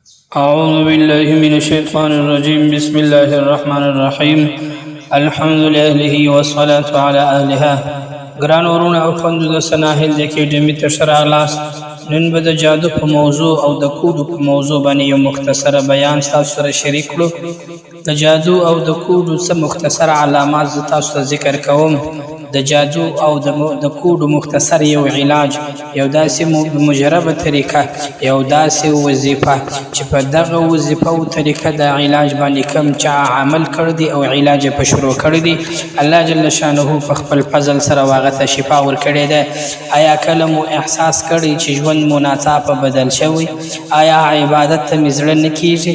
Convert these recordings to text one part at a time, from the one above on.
أعوذ بالله من الشيطان الرجيم بسم الله الرحمن الرحيم الحمد لله والصلاة على أهلها ګران ورونه او خوندو د سناحل د اکیډمي ته ښه راغلاست. نن به د جادو په موضوع او د کوډو په موضوع باندې یو مختصره بیان تاسو سره شریک کړو. د جادو او د کوډو څه مختصر علامات زه تاسو ته ذکر کوم. د جادو او د کوډو مختصر یو علاج، یو داسې مجربه طریقه، یو داسې وظیفه چې په دغه وظیفه او طریقه د علاج باندې کم چا عمل کړی دی او علاج یې په شروع کړی دی، الله جل شانه په خپل فضل سره هغه ته شفا ورکړې ده. آیا کله مو احساس کړی چې ژوند مو ناڅاپه بدل شوی؟ آیا عبادت ته مې زړه نه کیږي؟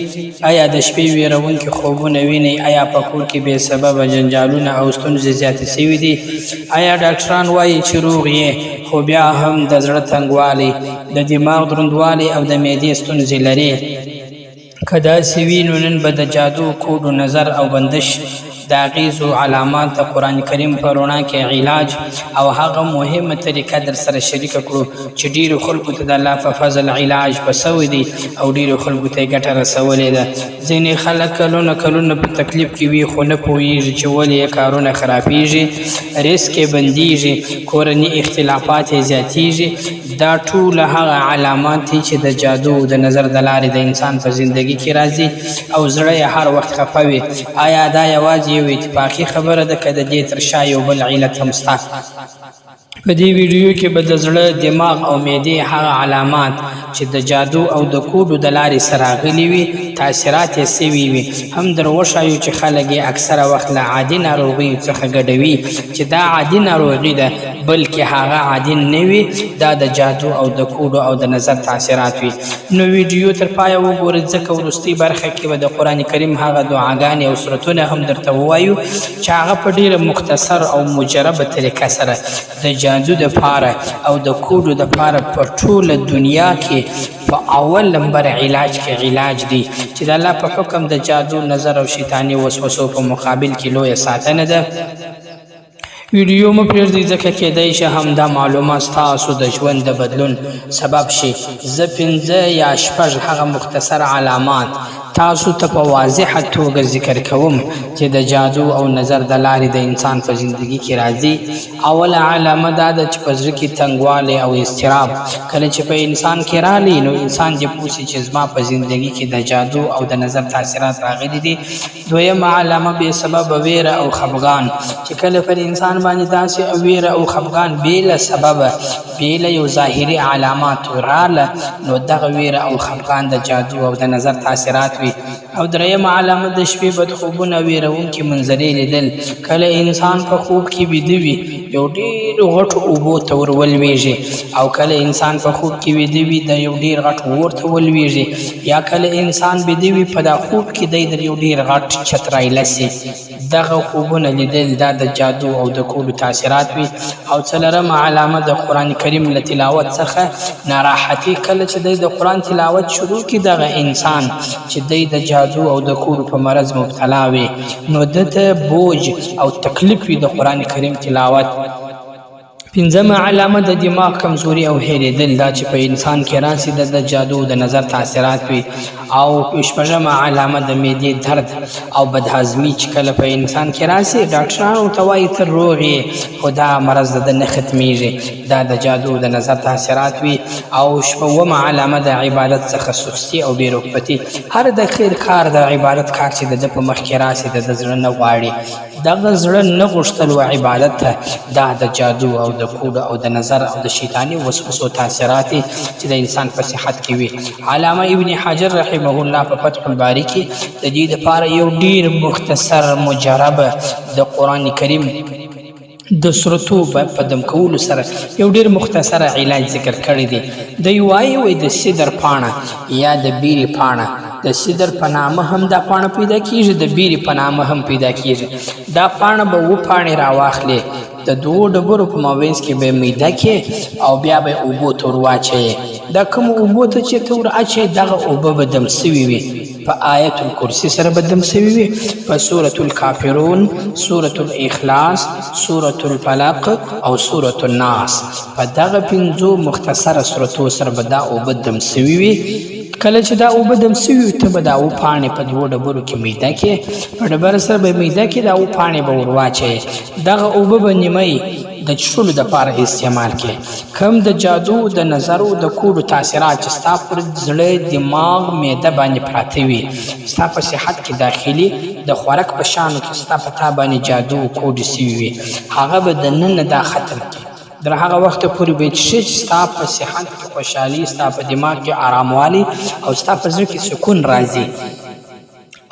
آیا د شپې ویرونکي خوبونه وینئ؟ آیا په کور کې بې سببه جنجالونه او ستونزې زیاتې شوي دي؟ آیا ډاکټران وایي چې روغ یې خو بیا هم د زړه تنګوالی، د دماغ دروندوالی او د معدې ستونزې لري؟ که داسې وي نو نن به د جادو، کوډو، نظر او بندش د اغیزو علامات د قرآن کریم په رڼا کې علاج او هغه مهمه طریقه در سره شریکه کړو چې ډیرو خلکو ته د الله په فضل علاج په سوی دی او ډیرو خلکو ته یې ګټه رسولې ده. ځینې خلک کلونه په تکلیف کې وي خو نه پوهېږي چې ولې یې کارونه خرابېږي، رزق یې بندېږي، کورني اختلافات یې زیاتېږي. دا ټول هغه علامات دي چې د جادو او د نظر د لارې د انسان په زندگی کې راځي او زړه یې هر وخت خفه وي. آیا دا یوازې یو اتفاقي خبره ده که د دې تر شا یو بل علت هم شته؟ په دې ویډیو کې به د زړه، دماغ او معدې هغه علامات چې د جادو او د کوډو د لارې سره راغلي وي، تاثیرات یې سوي وي، هم در وښایو چې خلک یې اکثره وخت له عادي ناروغیو څخه ګډوي چې دا عادي ناروغي ده بلکې هغه عادي نه وي، دا د جادو او د کوډو او د نظر تاثیرات وي. نو ویډیو تر پایه وګورئ ځکه وروستۍ برخه کې به د قرآن کریم هغه دعاګانې او سورتونه هم درته ووایو چې هغه په ډیره مختصر او مجربه طریقه سره د جادو د پاره او د کوډو د پاره په ټوله دنیا کې په اول نمبر علاج کې علاج دی چې د الله په حکم د جادو، نظر او شیطاني وسوسو په مقابل کې لویه ساتنه ده. ویډیو مو پرېږدئ ځکه کیدای شي همدا معلومات ستاسو د ژوند د بدلون سبب شي. زه 5 یا 6 هغه مختصر علامات تاسو ته په واضحه توګه ذکر کوم چې د جادو او نظر د لارې د انسان په زندگی کې راځي. اوله علامه دا ده چې په زړه کې تنګوالی او اضطراب کله چې په انسان کې رالی نو انسان دې پوه شي چې زما په زندگی کې د جادو او د نظر تاثیرات راغلي دي. دویمه علامه بې سببه ویره او خفګان چې کله پر انسان باندې داسې ویره او خفګان بې له سببه، بې له یو ظاهري علامات راله نو دغه ویره او خفګان د جادو او د نظر تاثیرات وي. او درېیمه علامه د شپې بد خوبونه، ویرونکي منظرې لیدل. کله انسان په خوب کې ویده وي یو ډېر غټو اوبو ته ور ولویږي، او کله انسان په خوب کې ویده وي د یو ډېر غټ اور ته ولویږي، یا کله انسان ویده وي په دا خوب کې دی د یو ډېر غټ چت رایلسي. دغه خوبونه لیدل دا د جادو او د کوډو تاثیرات وي. او څلورمه علامه د قرآن کریم له تلاوت څخه ناراحتي. کله چې دی د قرآن تلاوت شروع کړي دغه انسان چې دی د جادو او د کوډو په مرض مبتلا وي نو دته بوج او تکلیف وي د قرآن کریم تلاوت. 5مه علامه د دماغ کمزوري او هېرېدل، دا چې په انسان کې راسي د جادو د نظر تاثیرات وي. او 6مه علامه د معدې درد او بدهضمي چې کله په انسان کې راسي ډاکټران ورته وایي ته روغ یې خو دا مرض د نه ختمیږي، دا د جادو د نظر تاثیرات وي. او 7مه علامه د عبادت څخه سستی او بېرغبتي، هر د خیر کار د عبادت کار چې د په مخ کې راسي د زړه نه غواړي، دغه زړه نه غوښتل و عبادت ته، دا د جادو او د کوډو او د نظر او د شیطاني وسوسو تاثیرات چې د انسان په صحت کې وي. علامه ابن حجر رحمه الله په فتح الباری کې د دې دپاره یو ډیر مختصر مجربه د قرآن کریم د سورتو په دم کولو سره یو ډیر مختصره علاج ذکر کړی دی. دی وایي د سدر پاڼه یا د بیرې پاڼه، د سدر په نامه هم دا پاڼه پیدا کیږي، د بیرې په نامه هم پیدا کیږي. دا پاڼه به 2 پاڼې راواخلې، د 2 ډبرو په مابینځ کې به میده کې او بیا به اوبو ته ور واچوې. دا کوم اوبو ته چې ته ور اچوې دغه اوبه به دم سوي وي، په آیت الکرسی سره به دم سوي وي، په سورة الکافرون، سورة الاخلاص، سورة الفلق او سورة الناس، په دغه 5 مختصره سورتو سره به دا اوبه دم سوي وي. کله چې دا اوبه دم سوي ته به دا اوبه پاڼې په دوو ډبرو کې میده کې په ډبره سره به میده کې دا اوبه پاڼې به ور واچوې دغه اوبه به نیمۍ د څښلو دپاره استعمال کړې کم د جادو د نظرو د کوډو تاثیرات چې ستا پر زړه دماغ معده باندې پراته وي ستا په صحت کې داخلي د خوراک په شانو کې ستا په تا باندې جادو کوډې سوي وي هغه به دننه دا ختم کړي در هغه وخت پورې به چې ستا په صحت کې خوشحالي ستا په دماغ کې آراموالي او ستا په زړه کې سکون راځي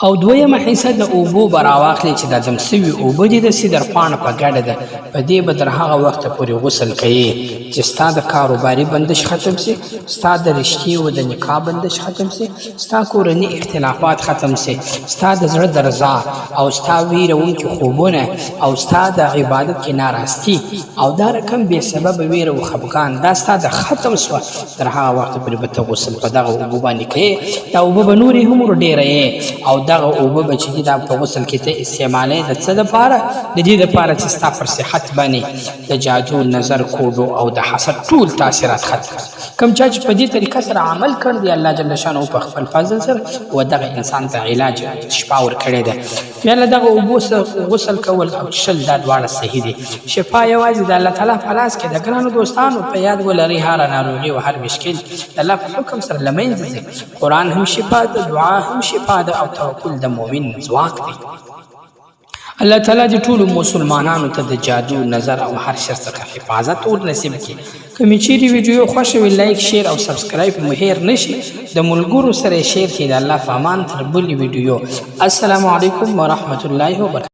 او دویمه حصه د اوبو به راواخلې چې دا دم سوي اوبه دي د سیدر پاڼه په ګډه ده په دې به تر هغه وخته پورې غسل کوي چې ستا د کاروباري بندش ختم سي ستا د رشتې او د نکاح بندش ختم سي ستا کورني اختلافات ختم سي ستا د زړه د رضا او ستا ویرونکي خوبونه او ستا د عبادت کې ناراستي او دا رقم بې سببه ویره او خفګان دا ستا د ختم سوه تر هغه وخته پورې به ته غسل په دغه اوبو باندې کوې دا اوبه به نورې هم ورډېروې او دغه اوبه به چې دي دا په غسل کې ته استعمالوې د څه دپاره د دې دپاره چې ستا پر صحت باندې د جادو نظر کوډو او د حسد ټول تاثیرات ختم کوم چا چې په دې طریقه سره عمل کړ دی الله جل شانه په خپل فضل سره و دغه انسان ته علاج شفا ورکړې ده بیا له دغه اوبو سره غسل کول او څښل دا دواړه صحیح دي شفا یوازې د الله تعالی په لاس کې د ګرانو دوستانو په یاد ولرئ هره ناروغي او هر مشکل د الله په حکم سره له منځه ځي قرآن هم شفا ده دعا هم شفا ده او توکل د مؤمن ځواک دی الله تعالی دې ټولو مسلمانانو ته د جادو نظر او هر شر څخه حفاظت ور نصیب کړي که مې چیرې ویډیو خوښه وي لایک شیر او سبسکرایب مو هیر نشي د ملګرو سره شیر کړئ د الله په امان تر بلې ویډیو السلام علیکم ورحمت الله وبرکاته